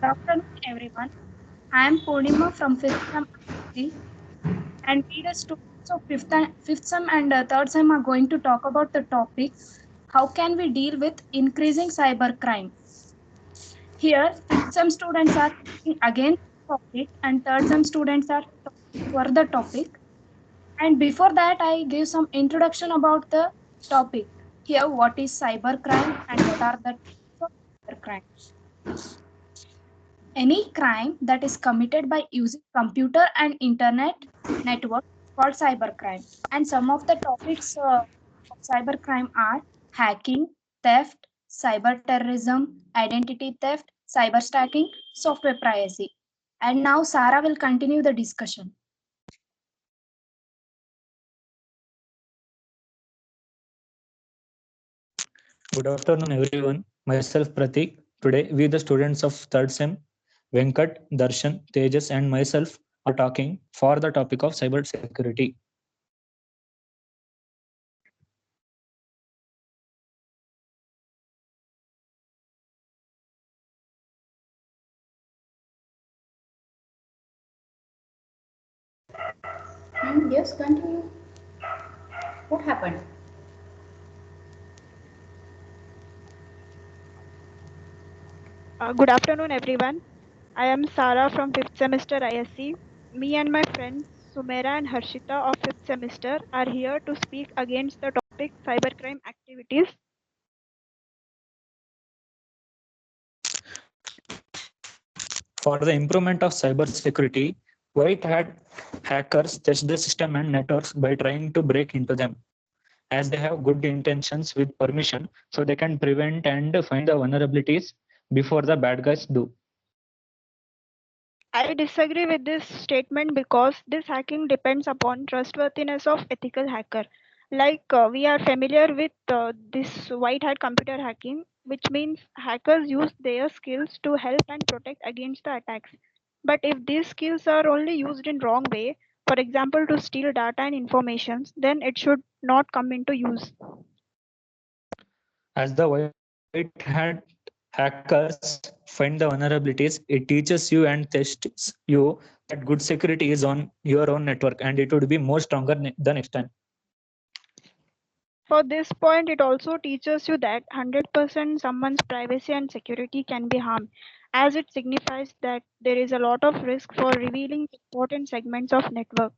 afternoon, everyone. I am Purnima from 5th Sem ISC, and we, the students of 5th Sem and 3rd Sem, are going to talk about the topic how can we deal with increasing cybercrime. Here, 5th Sem students are talking against the topic, and 3rd Sem students are talking for the topic. And before that, I give some introduction about the topic. Here, what is cybercrime and what are the types of cybercrime? Any crime that is committed by using computer and internet network is called cybercrime. And some of the topics of cybercrime are hacking, theft, cyber terrorism, identity theft, cyber stacking, software piracy. And now Sarah will continue the discussion. Good afternoon, everyone. Myself Pratik. Today, we, the students of 3rd Sem, Venkat, Darshan, Tejas, and myself are talking for the topic of cyber security. Yes, continue. What happened? Good afternoon, everyone. I am Sara from 5th semester ISC. Me and my friends Sumera and Harshita of 5th semester are here to speak against the topic cybercrime activities. For the improvement of cyber security, white hat hackers test the system and networks by trying to break into them. As they have good intentions with permission, so they can prevent and find the vulnerabilities before the bad guys do. I disagree with this statement because this hacking depends upon trustworthiness of ethical hacker. We are familiar with this white hat computer hacking, which means hackers use their skills to help and protect against the attacks. But if these skills are only used in wrong way, for example to steal data and information, then it should not come into use. As the white hat hackers find the vulnerabilities, it teaches you and tests you that good security is on your own network and it would be more stronger the next time. For this point, it also teaches you that 100% someone's privacy and security can be harmed, as it signifies that there is a lot of risk for revealing important segments of network.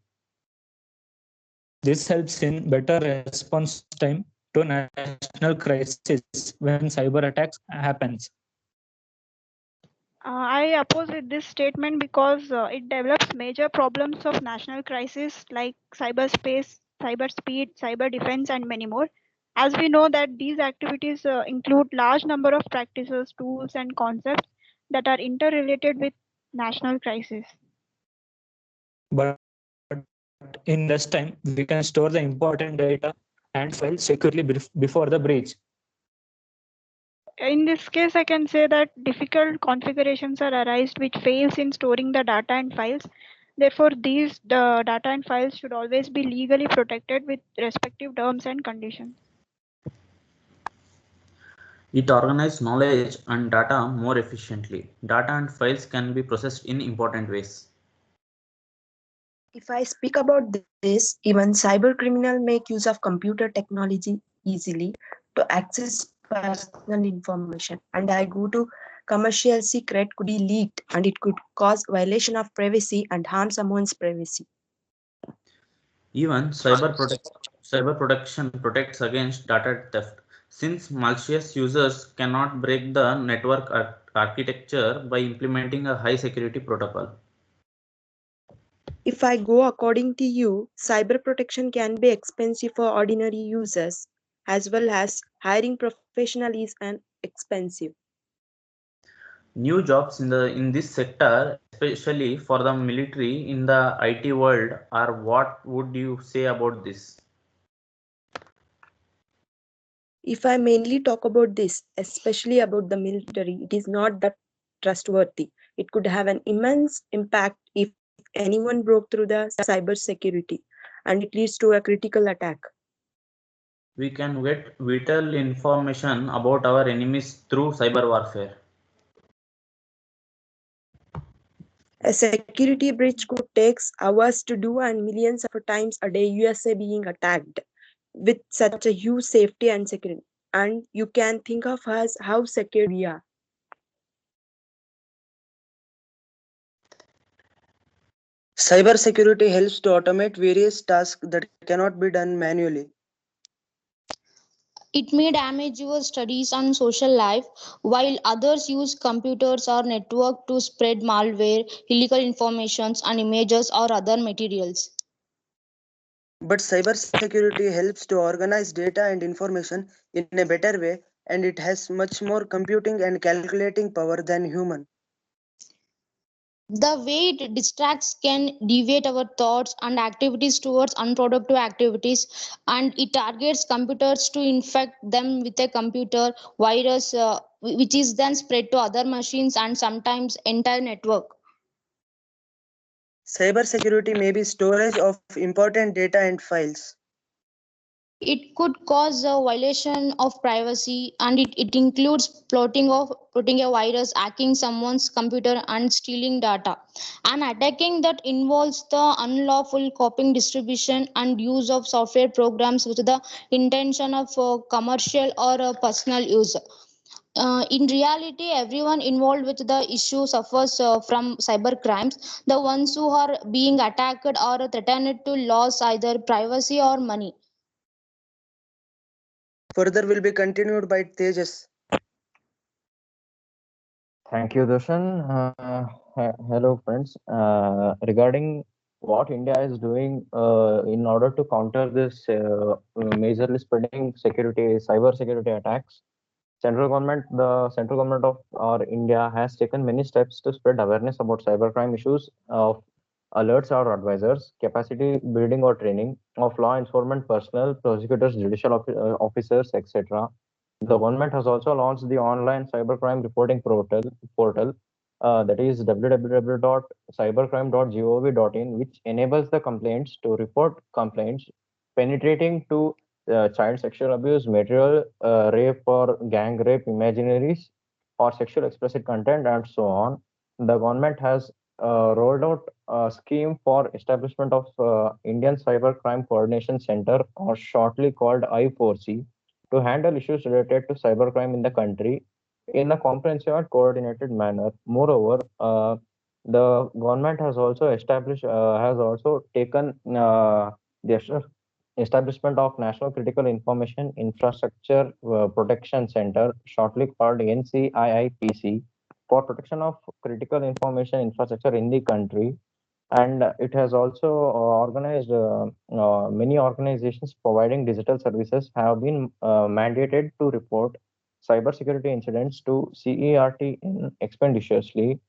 This helps in better response time to national crisis when cyber attacks happens. I oppose with this statement because it develops major problems of national crisis like cyberspace, cyber speed, cyber defense, and many more. As we know that these activities include large number of practices, tools, and concepts that are interrelated with national crisis. But in less time, we can store the important data and files securely before the breach. In this case, I can say that difficult configurations are arised which fails in storing the data and files. Therefore, the data and files should always be legally protected with respective terms and conditions. It organizes knowledge and data more efficiently. Data and files can be processed in important ways. If I speak about this, even cyber criminal make use of computer technology easily to access personal information. And I go to commercial secret could be leaked and it could cause violation of privacy and harm someone's privacy. Even cyber protection protects against data theft. Since malicious users cannot break the network architecture by implementing a high security protocol. If I go according to you, cyber protection can be expensive for ordinary users as well as hiring professional is an expensive. New jobs in this sector, especially for the military in the IT world, are what would you say about this? If I mainly talk about this, especially about the military, it is not that trustworthy. It could have an immense impact if anyone broke through the cyber security and it leads to a critical attack. We can get vital information about our enemies through cyber warfare. A security breach could take hours to do and millions of times a day USA being attacked with such a huge safety and security. And you can think of us how secure we are. Cybersecurity helps to automate various tasks that cannot be done manually. It may damage your studies and social life, while others use computers or network to spread malware, illegal informations, and images or other materials. But cybersecurity helps to organize data and information in a better way, and it has much more computing and calculating power than human. The way it distracts can deviate our thoughts and activities towards unproductive activities, and it targets computers to infect them with a computer virus, which is then spread to other machines and sometimes entire network. Cybersecurity may be storage of important data and files. It could cause a violation of privacy, and it includes plotting a virus, hacking someone's computer, and stealing data. An attacking that involves the unlawful copying, distribution, and use of software programs with the intention of commercial or personal use. In reality, everyone involved with the issue suffers from cyber crimes. The ones who are being attacked or threatened to lose either privacy or money. Further will be continued by Tejas. Thank you, Darshan. Hello, friends. Regarding what India is doing in order to counter this majorly spreading cyber security attacks, the central government of our India has taken many steps to spread awareness about cybercrime issues of alerts or advisors, capacity building or training of law enforcement personnel, prosecutors, judicial officers, etc. The government has also launched the online cybercrime reporting portal that is www.cybercrime.gov.in, which enables the complaints to report complaints penetrating to child sexual abuse, material rape or gang rape imaginaries, or sexual explicit content, and so on. The government has rolled out a scheme for establishment of Indian Cybercrime Coordination Center, or shortly called I4C, to handle issues related to cybercrime in the country in a comprehensive and coordinated manner. Moreover, the government has also taken the establishment of National Critical Information Infrastructure Protection Center, shortly called NCIIPC, for protection of critical information infrastructure in the country. And it has also organized many organizations providing digital services have been mandated to report cybersecurity incidents to CERT in expeditiously.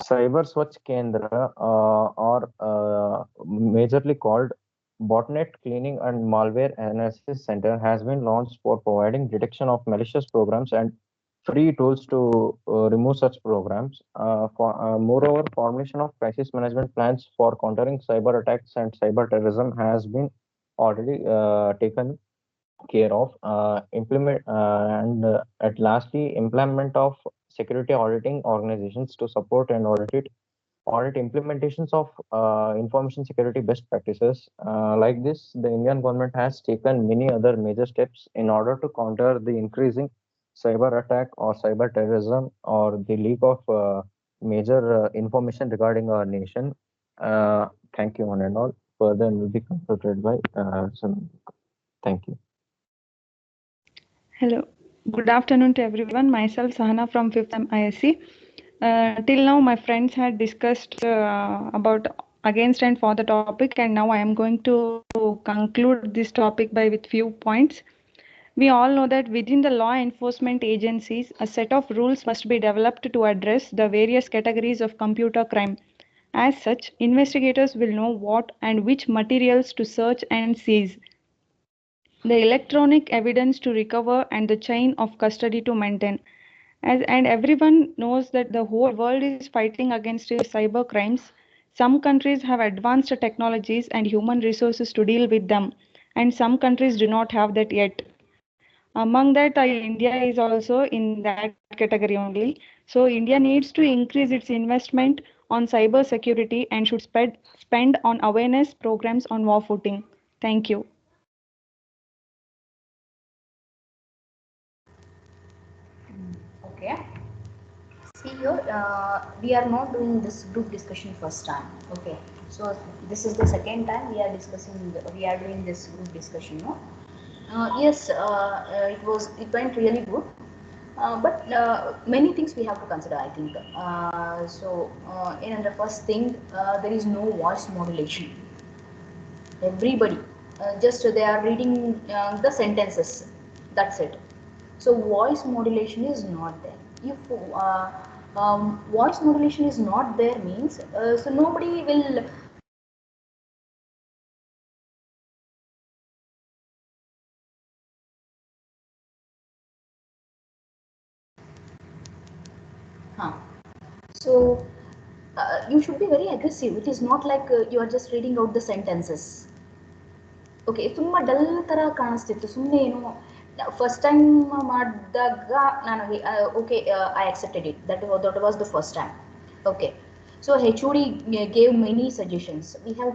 Cyber Swachh Kendra, or majorly called Botnet Cleaning and Malware Analysis Center, has been launched for providing detection of malicious programs and free tools to remove such programs. Moreover, formulation of crisis management plans for countering cyber attacks and cyber terrorism has been already taken care of. Implement and At lastly, implement of security auditing organizations to support and audit implementations of information security best practices. Like this, the Indian government has taken many other major steps in order to counter the increasing cyber attack or cyber terrorism or the leak of major information regarding our nation. Thank you, one and all. Further will be concluded by some. Thank you. Hello, good afternoon to everyone. Myself Sahana from 5th ISC. Till now, my friends had discussed about against and for the topic, and now I am going to conclude this topic with few points. We all know that within the law enforcement agencies, a set of rules must be developed to address the various categories of computer crime. As such, investigators will know what and which materials to search and seize, the electronic evidence to recover, and the chain of custody to maintain. And everyone knows that the whole world is fighting against cyber crimes. Some countries have advanced technologies and human resources to deal with them, and some countries do not have that yet. Among that, India is also in that category only. So India needs to increase its investment on cyber security and should spend on awareness programs on war footing. Thank you. Okay. See here, we are not doing this group discussion first time. Okay. So this is the second time we are doing this group discussion. No? Yes, it went really good. But many things we have to consider, I think. In the first thing, there is no voice modulation. Everybody, just they are reading the sentences. That's it. So voice modulation is not there. If voice modulation is not there means, so nobody will. So you should be very aggressive. It is not like you are just reading out the sentences. Okay, ತುಂಬ dull ಥರ ಕಾಣಿಸ್ತಿತ್ತು. ಸುಮ್ಮನೆ ಏನು first time ಮಾಡಿದಾಗ ನನಗೆ okay I accepted it. That was the first time. Okay. So HOD gave many suggestions. We have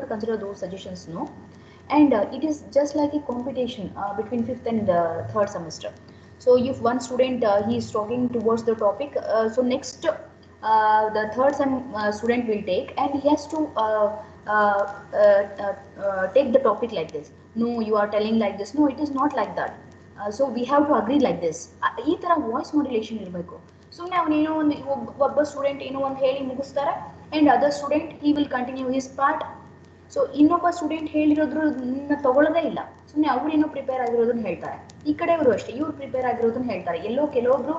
to consider those suggestions, no? And it is just like a competition between 5th and 3rd semester. So if one student he is talking towards the topic, so next the 3rd sem student will take, and he has to take the topic like this. No, you are telling like this. No, it is not like that. So we have to agree like this. ಈ ತರ voice modulation ಇರಬೇಕು. ಸುಮ್ಮನೆ ಅವನೇನೋ ಒಬ್ಬ student ಏನೋ ಒಂದು ಹೇಳಿ ಮುಗಿಸ್ತಾರೆ, and other student he will continue his part. So ಇನ್ನೊಬ್ಬ ಸ್ಟೂಡೆಂಟ್ ಹೇಳಿರೋದ್ರನ್ನ ತಗೊಳ್ಳೋದೇ ಇಲ್ಲ, ಸುಮ್ಮನೆ ಅವ್ರೇನೋ ಪ್ರಿಪೇರ್ ಆಗಿರೋದನ್ನ ಹೇಳ್ತಾರೆ. ಈ ಕಡೆಯವರು ಅಷ್ಟೇ, ಇವ್ರು ಪ್ರಿಪೇರ್ ಆಗಿರೋದನ್ನ ಹೇಳ್ತಾರೆ. ಕೆಲವೊಬ್ರು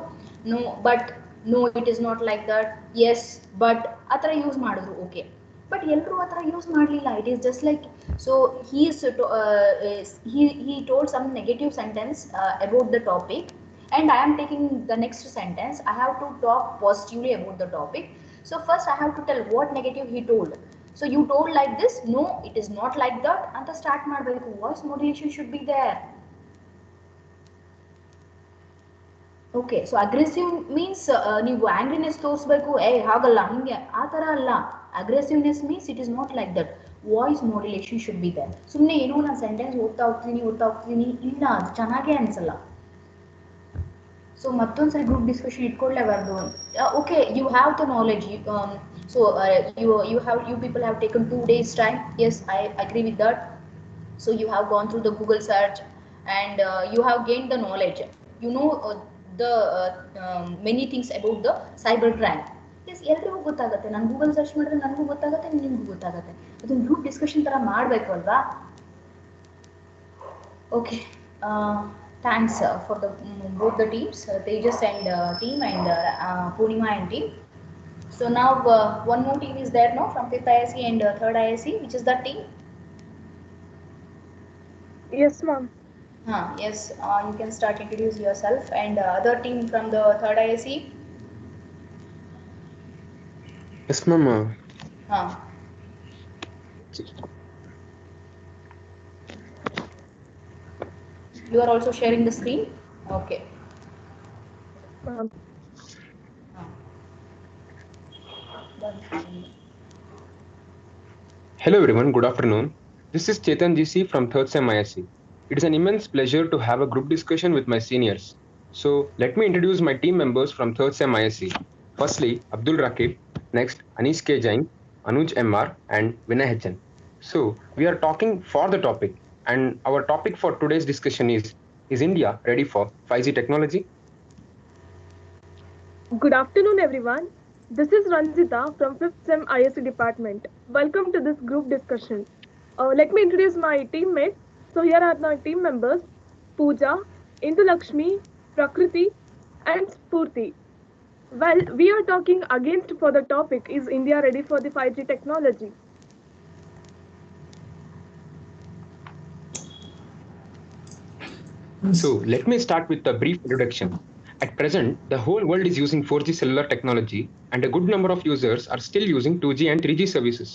no but, no it is not like that, yes but ಆ ಥರ ಯೂಸ್ ಮಾಡಿದ್ರು. ಓಕೆ, ಬಟ್ ಎಲ್ಲರೂ ಆ ಥರ ಯೂಸ್ ಮಾಡಲಿಲ್ಲ. It is just like, so he told some negative sentence about the topic, and I am taking the next sentence. I have to talk positively about the topic. So first I have to tell what negative he told. So you told like this, no it is not like that anta start ಮಾಡಬೇಕು. Voice modulation should be there. Okay, so aggressive means ನೀವು angriness ತೋರಿಸಬೇಕು, ಹಾಗಲ್ಲ ಹಿಂಗೆ ಆ ಥರ ಅಲ್ಲ. Aggressiveness means it is not like that. Voice modulation should be there. ಸುಮ್ಮನೆ ಏನೋ ನಾನು ಸೆಂಟೆನ್ಸ್ ಓದ್ತಾ ಹೋಗ್ತೀನಿ ಇಲ್ಲ, ಅದು ಚೆನ್ನಾಗೇ ಅನ್ಸಲ್ಲ. ಸೊ ಮತ್ತೊಂದ್ಸರಿ ಗ್ರೂಪ್ ಡಿಸ್ಕಷನ್ ಇಟ್ಕೊಳ್ಳೇಬಾರ್ದು. Okay, you have the knowledge. So you people have taken 2 days time. Yes, I agree with that. So you have gone through the Google search, and you have gained the knowledge. You know the many things about the cyber crime. Yes, ಎಲ್ರಿಗೂ ಗೊತ್ತಾಗುತ್ತೆ. ನಾನು Google search ಮಾಡಿದ್ರೆ ನನಗೂ ಗೊತ್ತಾಗುತ್ತೆ, ನಿಮಗೂ ಗೊತ್ತಾಗುತ್ತೆ. ಅದೊಂದು group discussion ಥರ ಮಾಡಬೇಕು ಅಲ್ವಾ? Okay, thanks for both the teams, Tejas and team, and Purnima and team. So now one more team is there now from 5th ISC and 3rd ISC, which is that team? Yes, ma'am. Yes, you can start introduce yourself, and other team from the 3rd ISC. Yes, ma'am. You are also sharing the screen? Okay. Hello everyone, good afternoon. This is Chetan GC from 3rd Sem ISC. It is an immense pleasure to have a group discussion with my seniors. So let me introduce my team members from 3rd Sem ISC. Firstly, Abdul Rakib, next Anish K. Jain, Anuj MR, and Vinay Hechan. So we are talking for the topic, and our topic for today's discussion is India ready for 5G technology? Good afternoon everyone. This is Ranjita from 5th Sem ISC department. Welcome to this group discussion. Let me introduce my teammates. So here are my team members: Pooja, Indulakshmi, Prakriti, and Spurti. Well, we are talking against for the topic, is India ready for the 5G technology? So let me start with a brief introduction. At present, the whole world is using 4G cellular technology, and a good number of users are still using 2G and 3G services.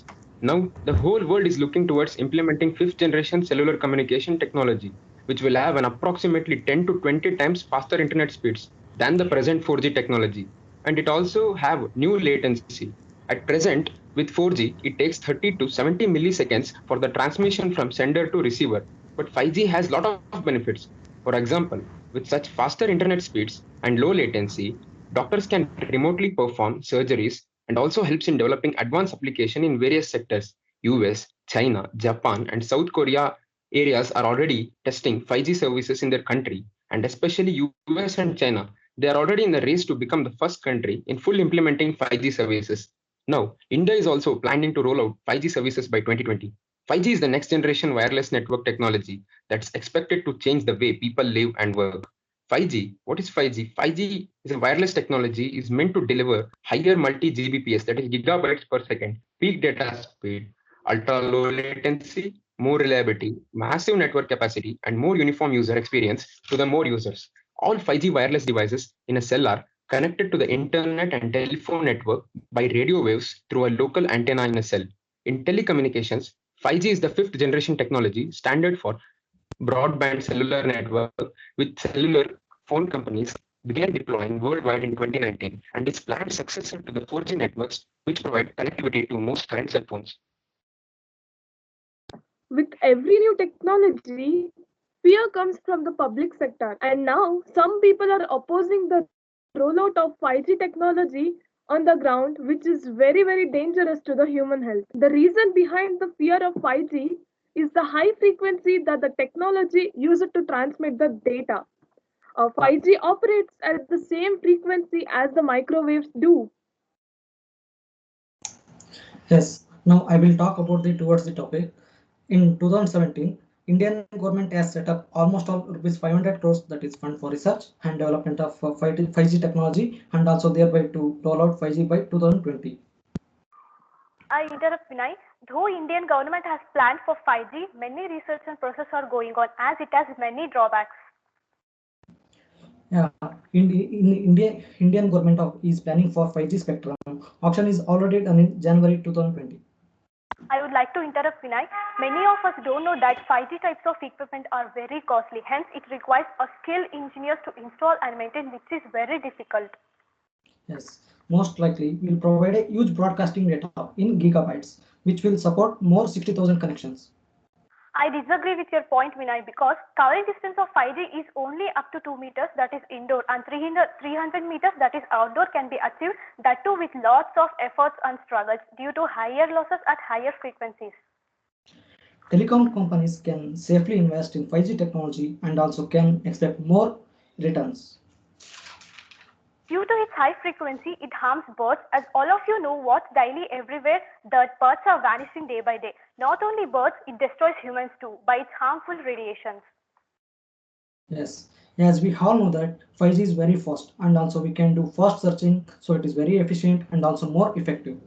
Now, the whole world is looking towards implementing 5th generation cellular communication technology, which will have an approximately 10 to 20 times faster internet speeds than the present 4G technology. and it also have new latency. At present, with 4G, it takes 30 to 70 milliseconds for the transmission from sender to receiver. But 5G has a lot of benefits. For example, with such faster internet speeds and low latency, doctors can remotely perform surgeries and also helps in developing advanced application in various sectors. US, China, Japan, and South Korea areas are already testing 5G services in their country, and especially US and China, they are already in the race to become the first country in full implementing 5G services. Now, India is also planning to roll out 5G services by 2020. 5G is the next generation wireless network technology that's expected to change the way people live and work. 5G, what is 5G? 5G is a wireless technology is meant to deliver higher multi Gbps, that is gigabytes per second, peak data speed, ultra low latency, more reliability, massive network capacity, and more uniform user experience to the more users. All 5G wireless devices in a cell are connected to the internet and telephone network by radio waves through a local antenna in a cell. In telecommunications, 5G is the fifth generation technology standard for broadband cellular network, with cellular phone companies began deploying worldwide in 2019, and its planned successor to the 4G networks, which provide connectivity to most current cell phones. With every new technology, fear comes from the public sector, and now some people are opposing the rollout of 5G technology on the ground, which is very, very dangerous to the human health. The reason behind the fear of 5G is the high frequency that the technology uses to transmit the data. 5G operates at the same frequency as the microwaves do. Yes, now I will talk about the towards the topic. In 2017, Indian government has set up almost all rupees 500 crores, that is fund for research and development of 5G technology, and also thereby to roll out 5G by 2020. I interrupt Vinay. Though Indian government has planned for 5G, many research and process are going on as it has many drawbacks. Yeah, Indian government is planning for 5G spectrum. Auction is already done in January 2020. I would like to interrupt Vinay. Many of us don't know that 5G types of equipment are very costly. Hence, it requires a skilled engineers to install and maintain, which is very difficult. Yes, most likely will provide a huge broadcasting data in gigabytes, which will support more 60,000 connections. I disagree with your point, Vinay, because coverage distance of 5G is only up to 2 meters, that is indoor, and 300 meters, that is outdoor, can be achieved, that too with lots of efforts and struggles due to higher losses at higher frequencies. Telecom companies can safely invest in 5G technology and also can expect more returns. Due to its high frequency, it harms birds, as all of you know what daily everywhere the birds are vanishing day by day. Not only birds, it destroys humans too by its harmful radiations. Yes, as we all know that 5G is very fast and also we can do fast searching, so it is very efficient and also more effective.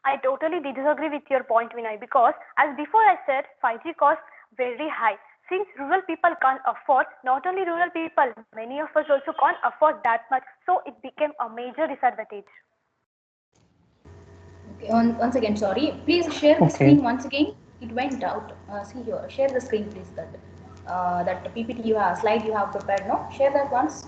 I totally disagree with your point, Vinay, because as before I said, 5G costs very high. Since rural people can't afford, not only rural people, many of us also can't afford that much, so it became a major disadvantage. Okay, once again, sorry. Please share the screen once again. It went out. See here. Share the screen, please. That PPT you have, slide you have prepared. No, share that once.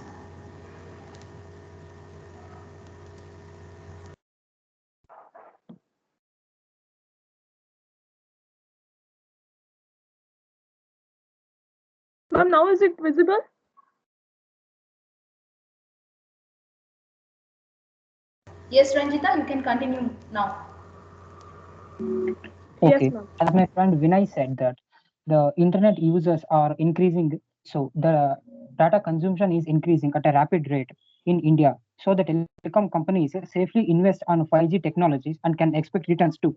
Ma'am, now is it visible? Yes, Ranjita, you can continue now. Okay, Yes, as my friend Vinay said that the internet users are increasing, so the data consumption is increasing at a rapid rate in India. So the telecom companies safely invest on 5G technologies and can expect returns too.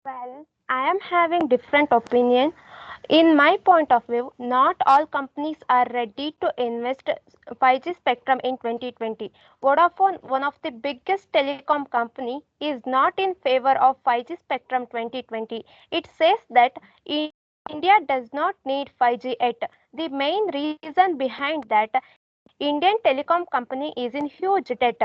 Well, I am having different opinion. In my point of view, not all companies are ready to invest 5G spectrum in 2020. Vodafone, one of the biggest telecom company, is not in favor of 5G spectrum 2020. It says that India does not need 5G yet. The main reason behind that, Indian telecom company is in huge debt,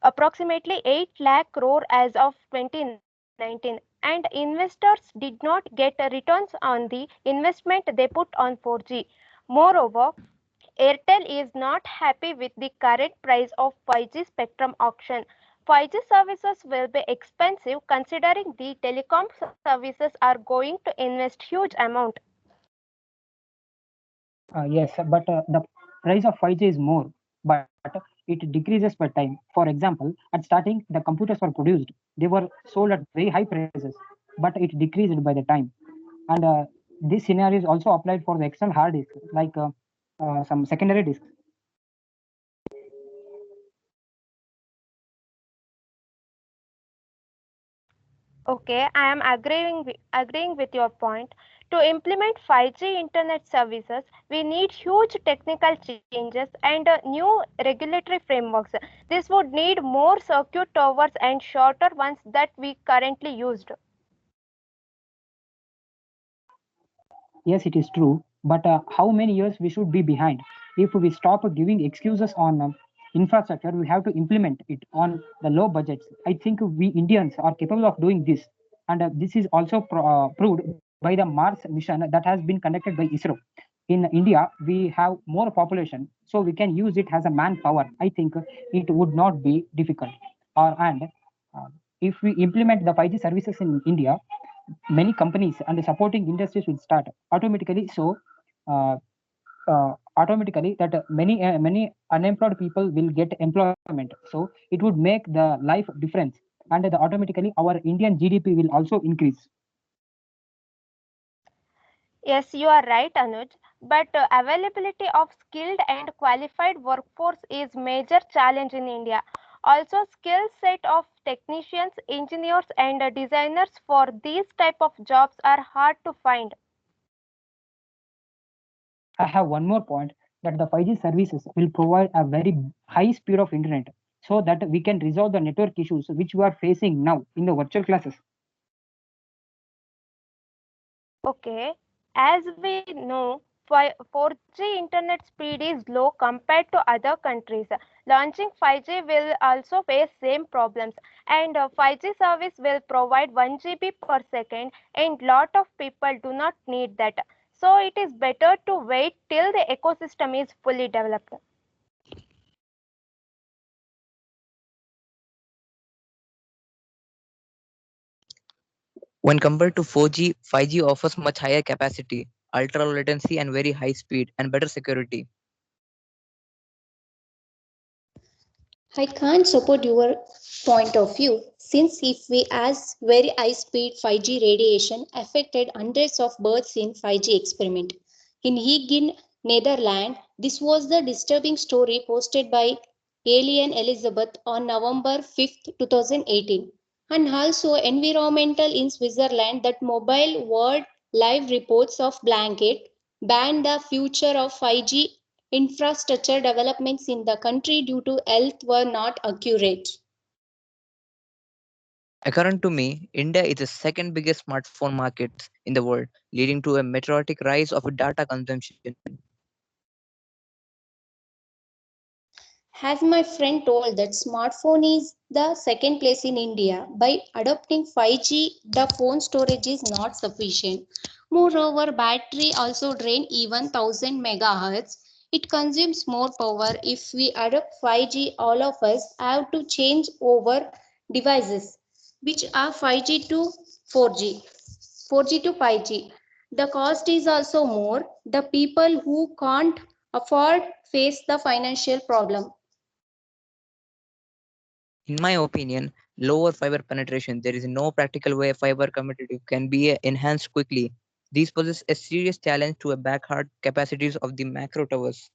approximately 8 lakh crore as of 2019, and investors did not get returns on the investment they put on 4G. Moreover, Airtel is not happy with the current price of 5G spectrum auction. 5G services will be expensive considering the telecom services are going to invest huge amount. Yes, but the price of 5G is more, but it decreases per time. For example, at starting, the computers were produced. They were sold at very high prices, but it decreased by the time. And this scenario is also applied for the external hard disk, like some secondary disks. Okay, I am agreeing with your point. To implement 5G internet services, we need huge technical changes and new regulatory frameworks. This would need more circuit towers and shorter ones that we currently used. Yes, it is true. But how many years we should be behind? If we stop giving excuses on infrastructure, we have to implement it on the low budgets. I think we Indians are capable of doing this. And this is also proved by the Mars mission that has been conducted by ISRO. In India, we have more population, so we can use it as a manpower. I think it would not be difficult. And if we implement the 5G services in India, many companies and the supporting industries will start automatically. So automatically that many unemployed people will get employment. So it would make the life difference, and automatically our Indian GDP will also increase. Yes, you are right, Anuj. But availability of skilled and qualified workforce is major challenge in India. Also, skill set of technicians, engineers, and designers for these type of jobs are hard to find. I have one more point, that the 5G services will provide a very high speed of internet, so that we can resolve the network issues which we are facing now in the virtual classes. Okay, as we know, 4G internet speed is low compared to other countries. Launching 5G will also face same problems, and 5G service will provide 1 GB per second, and lot of people do not need that. So it is better to wait till the ecosystem is fully developed. When compared to 4G, 5G offers much higher capacity, ultra low latency, and very high speed, and better security. I can't support your point of view, since if we as very high speed 5G radiation affected hundreds of birds in 5G experiment. In Hague, Netherlands, this was the disturbing story posted by Alien Elizabeth on November 5, 2018. And also environmental in Switzerland that mobile world live reports of blanket banned the future of 5G infrastructure developments in the country due to health were not accurate. According to me, India is the second biggest smartphone market in the world, leading to a meteoric rise of data consumption. As my friend told that smartphone is the second place in India. By adopting 5G, the phone storage is not sufficient. Moreover, battery also drain even 1000 megahertz. It consumes more power. If we adopt 5G, all of us have to change over devices which are 5G to 4G, 4G to 5G. The cost is also more. The people who can't afford face the financial problem. In my opinion, lower fiber penetration, there is no practical way fiber competitive can be enhanced quickly. These poses a serious challenge to a backhard capacities of the macro towers.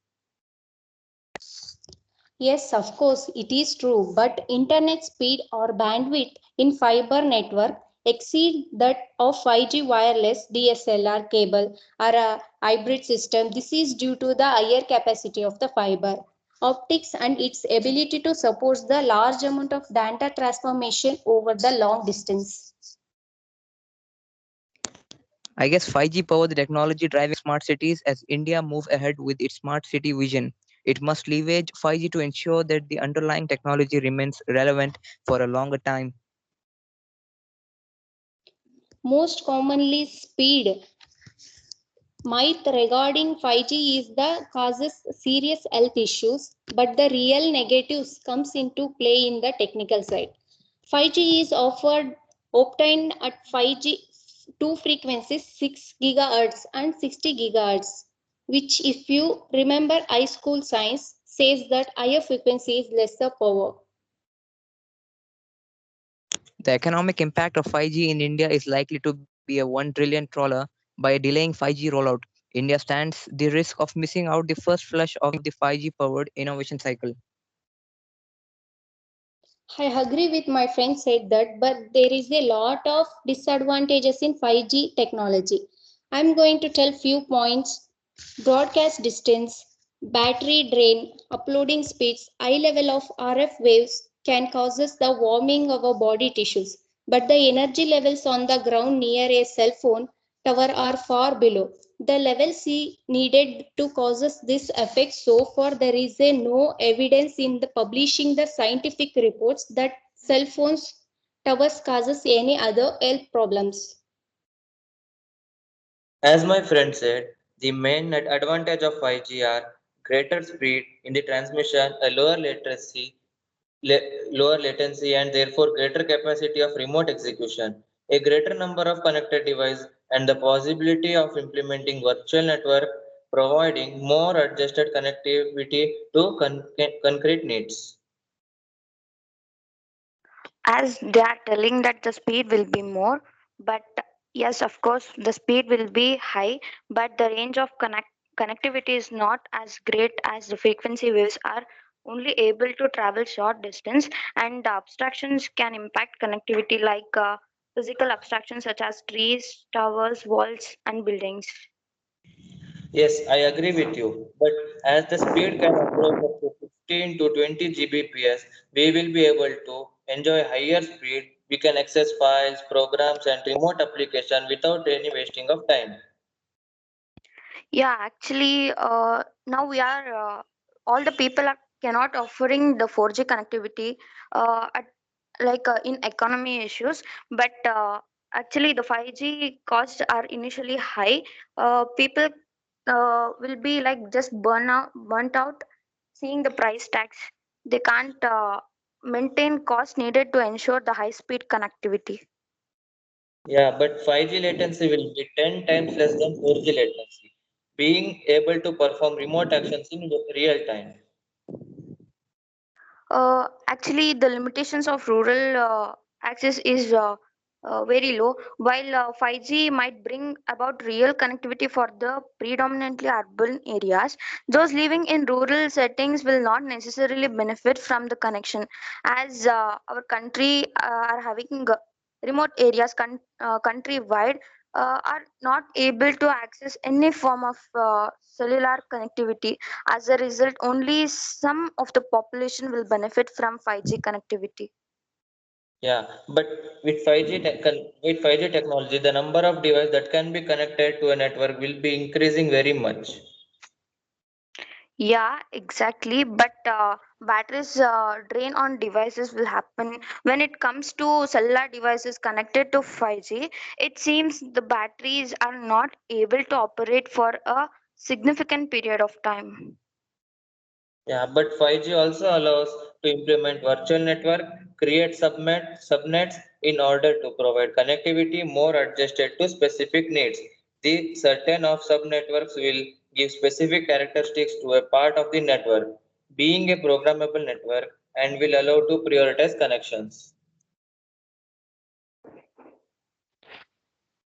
Yes, of course, it is true, but internet speed or bandwidth in fiber network exceed that of 5G wireless DSLR cable or a hybrid system. This is due to the higher capacity of the fiber optics and its ability to support the large amount of data transformation over the long distance. I guess 5G power the technology driving smart cities as India move ahead with its smart city vision. It must leverage 5G to ensure that the underlying technology remains relevant for a longer time. Most commonly, speed myth regarding 5G is the causes serious health issues, but the real negatives comes into play in the technical side. 5G is obtained at 5G two frequencies 6 gigahertz and 60 gigahertz, which if you remember high school science says that higher frequency is lesser power. The economic impact of 5G in India is likely to be a $1 trillion by delaying 5G rollout. India stands the risk of missing out the first flush of the 5G powered innovation cycle. I agree with my friend said that, but there is a lot of disadvantages in 5G technology. I'm going to tell few points. Broadcast distance, battery drain, uploading speeds, high level of RF waves can cause the warming of our body tissues. But the energy levels on the ground near a cell phone tower are far below the levels needed to cause this effect. So far, there is no evidence in the publishing the scientific reports that cell phones towers causes any other health problems. As my friend said, the main advantage of 5G are greater speed in the transmission, a lower latency, and therefore greater capacity of remote execution, a greater number of connected devices, and the possibility of implementing virtual network, providing more adjusted connectivity to concrete needs. As they are telling that the speed will be more, but yes, of course the speed will be high, but the range of connectivity is not as great as the frequency waves are only able to travel short distance, and the abstractions can impact connectivity like physical abstractions such as trees, towers, walls and buildings. Yes, I agree with you. But as the speed can approach up to 15 to 20 Gbps, we will be able to enjoy higher speed. We can access files, programs, and remote application without any wasting of time. Yeah, actually, now we are all the people are cannot offering the 4G connectivity at in economy issues, but actually the 5G costs are initially high. People will be like just burnt out seeing the price tags. They can't maintain cost needed to ensure the high speed connectivity. Yeah, but 5G latency will be 10 times less than 4G latency, being able to perform remote actions in real time. Actually, the limitations of rural access is very low, while 5G might bring about real connectivity for the predominantly urban areas. Those living in rural settings will not necessarily benefit from the connection, as our country are having remote areas countrywide are not able to access any form of cellular connectivity. As a result, only some of the population will benefit from 5G connectivity. Yeah, but with 5G technology, the number of devices that can be connected to a network will be increasing very much. Yeah, exactly. But batteries drain on devices will happen when it comes to cellular devices connected to 5G. It seems the batteries are not able to operate for a significant period of time. Yeah, but 5G also allows to implement virtual network, create subnets in order to provide connectivity more adjusted to specific needs. The certain of subnetworks will give specific characteristics to a part of the network, being a programmable network, and will allow to prioritize connections.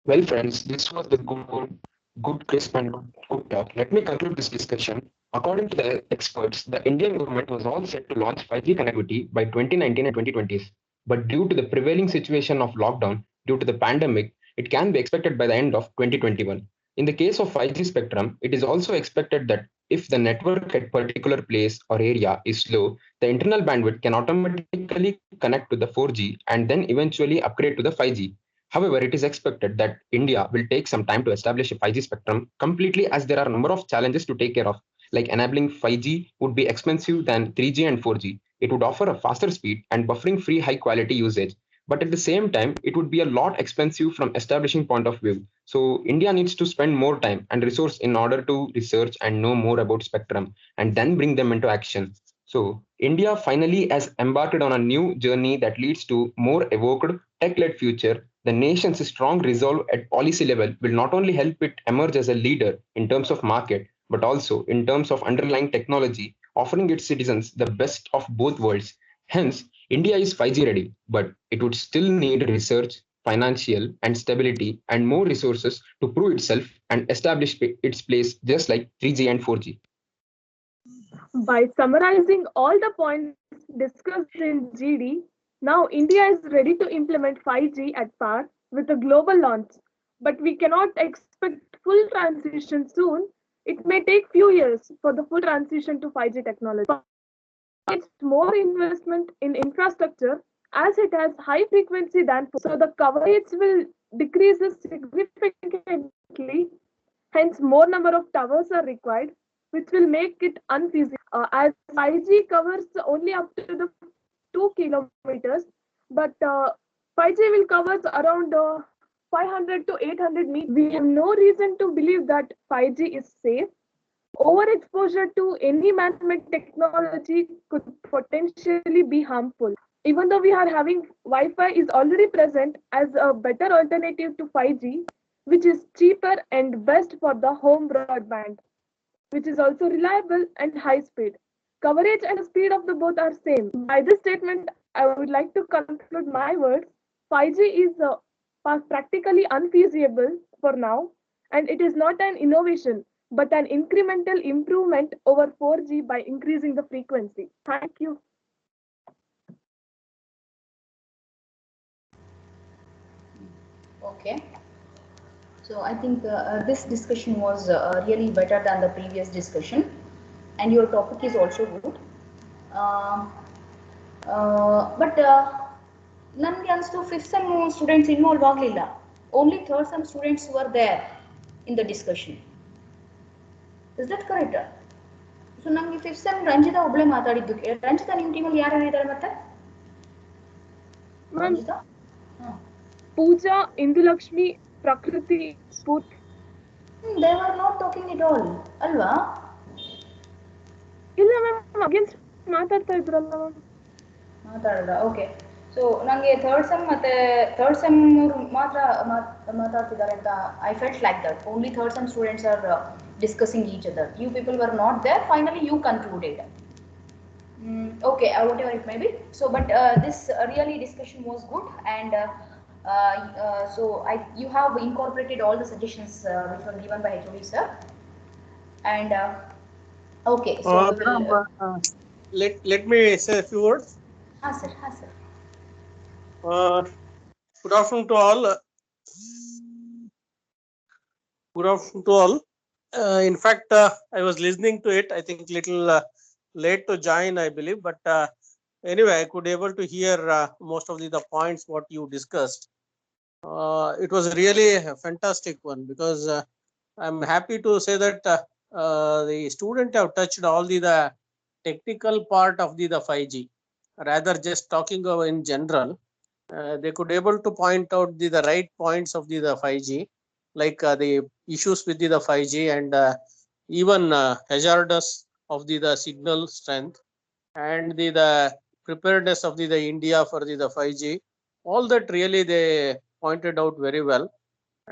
Well, friends, this was the good, crisp, and good talk. Let me conclude this discussion. According to the experts, the Indian government was all set to launch 5G connectivity by 2019 and 2020s. But due to the prevailing situation of lockdown due to the pandemic, it can be expected by the end of 2021. In the case of 5G spectrum, it is also expected that if the network at particular place or area is slow, the internal bandwidth can automatically connect to the 4G and then eventually upgrade to the 5G. However, it is expected that India will take some time to establish a 5G spectrum completely, as there are a number of challenges to take care of. Like enabling 5G would be expensive than 3G and 4G. It would offer a faster speed and buffering free high quality usage. But at the same time, it would be a lot expensive from establishing point of view. So India needs to spend more time and resource in order to research and know more about spectrum and then bring them into action. So India finally has embarked on a new journey that leads to more evoked tech-led future. The nation's strong resolve at policy level will not only help it emerge as a leader in terms of market, but also in terms of underlying technology, offering its citizens the best of both worlds. Hence, India is 5G ready, but it would still need research, financial and stability, and more resources to prove itself and establish its place just like 3G and 4G. By summarizing all the points discussed in GD, now India is ready to implement 5G at par with a global launch. But we cannot expect full transition soon. It may take few years for the full transition to 5G technology. It's more investment in infrastructure as it has high frequency than 4G. So the coverage will decrease significantly. Hence, more number of towers are required, which will make it unfeasible. As 5G covers only up to the 2 kilometers, but 5G will cover around 500 to 800 meters. We have no reason to believe that 5G is safe. Overexposure to any man-made technology could potentially be harmful. Even though we are having Wi-Fi is already present as a better alternative to 5G, which is cheaper and best for the home broadband, which is also reliable and high speed. Coverage and speed of the both are same. By this statement, I would like to conclude my words. 5G is practically unfeasible for now, and it is not an innovation, but an incremental improvement over 4G by increasing the frequency. Thank you. Okay. So I think this discussion was really better than the previous discussion, and your topic is also good. But ನನಗೆ ಅನಿಸ್ತು fifth sem students involve ಆಗಲಿಲ್ಲ. Only third sem students were there in the discussion. Is that correct? So ನಮಗೆ fifth sem Ranjitha ಒಬ್ಬಳೇ ಮಾತಾಡಿದ್ದು. ರಂಜಿತಾ ನಿಮ್ಮ ಟೀಮಲ್ಲಿ ಯಾರು ಇದ್ದಾರೆ ಮತ್ತೆ? Ranjita, Pooja, Indulakshmi, Prakriti, Spurti. They were not talking at all, ಅಲ್ವಾ? ಇಲ್ಲ ಮ್ಯಾಮ್, ಅಗೇನ್ಸ್ಟ್ ಮಾತಾಡ್ತಾ ಇದ್ರಲ್ಲ ಮ್ಯಾಮ್. ಮಾತಾಡೋದ? ಓಕೆ. ಸೊ ನನಗೆ ಥರ್ಡ್ ಸೆಮ್ ಮಾತ್ರ ಮಾತಾಡ್ತಿದ್ದಾರೆ ಅಂತ I felt like that. Only third sem students are discussing each other. You people were not there. Finally you concluded. Okay, whatever it may be. So, but this really discussion was good, and so you have incorporated all the suggestions which were given by HOD sir. And okay, so let me say a few words. Sir. Good afternoon to all. Good afternoon to all. In fact, I was listening to it. I think little late to join, I believe, but anyway, I could able to hear most of the points what you discussed. It was really a fantastic one, because I'm happy to say that the student have touched all the technical part of the 5G, rather just talking in general. They could able to point out the right points of the 5G, like the issues with the 5G, and even hazardous of the signal strength, and the preparedness of the India for the 5G. All that really they pointed out very well,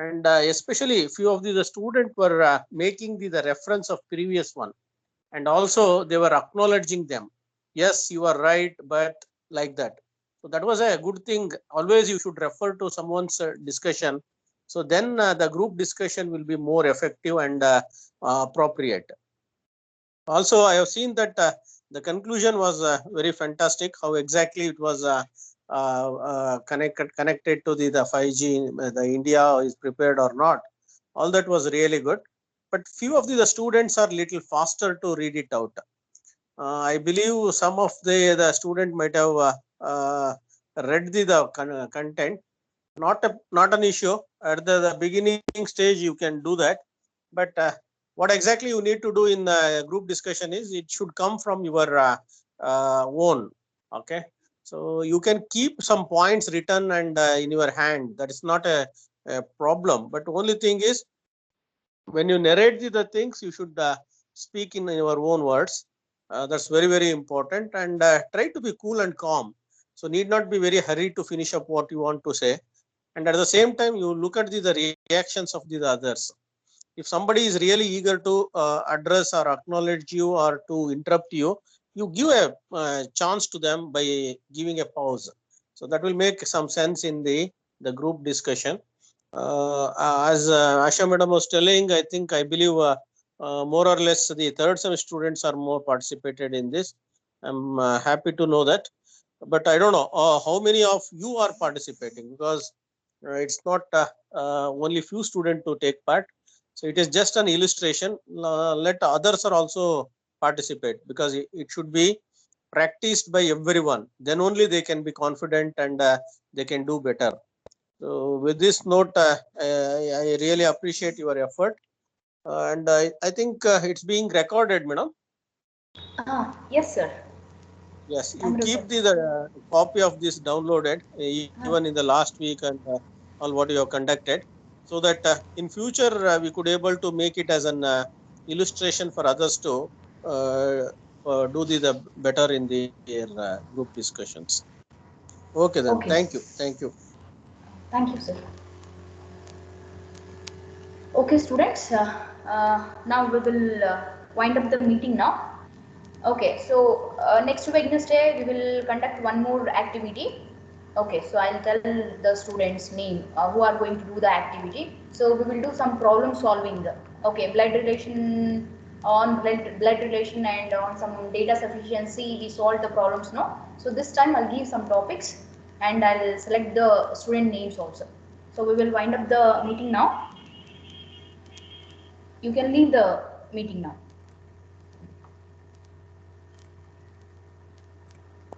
and especially few of the students were making the reference of previous one, and also they were acknowledging them. Yes, you are right, but like that. So that was a good thing. Always you should refer to someone's discussion. So then the group discussion will be more effective and appropriate. Also, I have seen that the conclusion was very fantastic. How exactly it was connected to the 5G, the India is prepared or not. All that was really good. But few of the students are little faster to read it out. I believe some of the student might have read the content. Not an issue. At the beginning stage, you can do that. But what exactly you need to do in group discussion is it should come from your own. Okay, so you can keep some points written and in your hand. That is not a problem. But only thing is, when you narrate the things, you should speak in your own words. That's very, very important. And try to be cool and calm. So need not be very hurried to finish up what you want to say. And at the same time, you look at the reactions of the others. If somebody is really eager to address or acknowledge you or to interrupt you, you give a chance to them by giving a pause. So that will make some sense in the group discussion. As Asha madam was telling, I believe more or less the third semester students are more participated in this. I'm happy to know that. But I don't know how many of you are participating, because it's not only few students to take part. So it is just an illustration. Let others are also participate, because it should be practiced by everyone. Then only they can be confident and they can do better. So with this note, I really appreciate your effort. And I think it's being recorded, madam. Yes, sir. Yes, you keep the copy of this downloaded even in the last week and all what you have conducted, so that in future we could able to make it as an illustration for others to do the better in the group discussions. Okay then. Okay. Thank you. Thank you. Thank you, sir. Okay, students. Now we will wind up the meeting now. Okay, so next Wednesday we will conduct one more activity. Okay, so I'll tell the students' name who are going to do the activity. So we will do some problem solving. Okay, blood relation and on some data sufficiency. We solve the problems now. So this time I'll give some topics and I'll select the student names also. So we will wind up the meeting now. You can leave the meeting now.